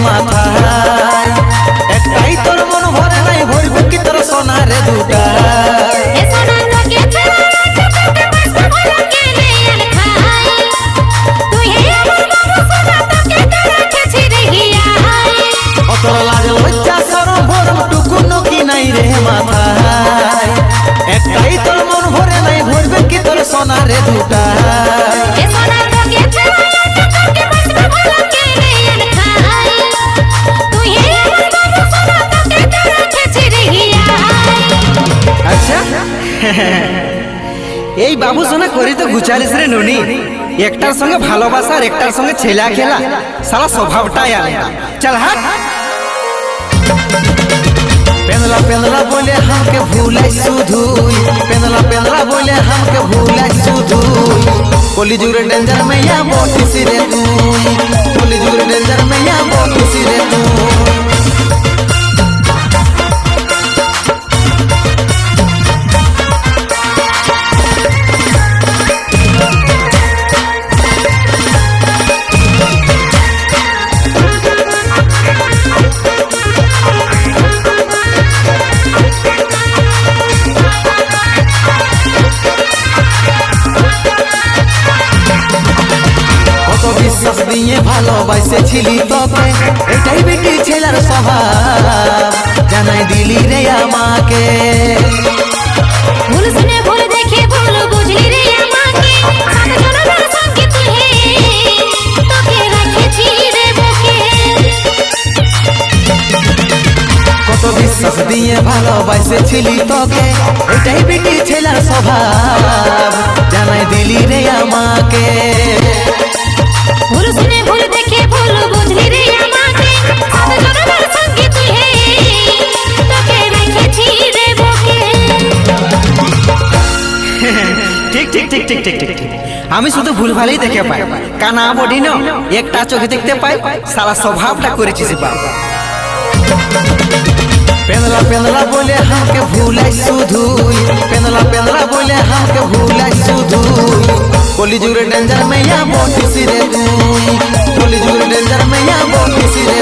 মাথায় একটাই তোর মন ভরে নাই ভরবে কি তোর সোনারে দুটা তোর লাজ লজ্জা সরম ভরম টুকুনো কি নাই রে মাথায় একটাই তোর মন ভরে নাই ভরবে কি তোর সোনারে দুটা এই বাবু সোনা করি তো গুচারিস রে নুনি একটার সঙ্গে ভালোবাসা আর একটার সঙ্গে ছেলা খেলা সারা স্বভাবটাই আলাদা চল হাট पेंदला पेंदला बोले हमके भूलै सुधुई पेंदला पेंदला बोले हमके भूलै सुधुई कलिजुग रे डेंजर मैया बोटी सिरे तुई कलिजुग रे डेंजर मैया बोटी सिरे तुई বিশ্বাস দিয়ে ভালোবাসেছিলি তোকে এটাই বেটি ছেলের স্বভাব জানাই দিলি রে আমাকে ভুল শুনে ভুল দেখে ভুল বুঝলি রে আমাকে সাতজনের সঙ্গে তুই তোকে রেখেছি রে বুকে কত বিশ্বাস দিয়ে ভালোবাসেছিলি তোকে এটাই বেটি ছেলের স্বভাব জানাই দিলি রে আমাকে ভুল শুনে ভুল দেখে ভুল বুঝলি রে আমাকে সাতজনের সঙ্গে তুই তোকে রেখেছি রে বুকে ঠিক ঠিক ঠিক ঠিক ঠিক ঠিক আমি শুধু ভুল ভালোই দেখে পাই কানা বডি ন একটা চোখে দেখতে পাই সারা স্বভাবটা করেছিস বাবা पेंदला पेंदला बोले हमके भूलै सुधुई पेंदला पेंदला बोले हमके भूलै सुधुई कलिजुग रे डेंजर मैया बोटी सिरे तुई कलिजुग रे डेंजर मैया बोटी सिरे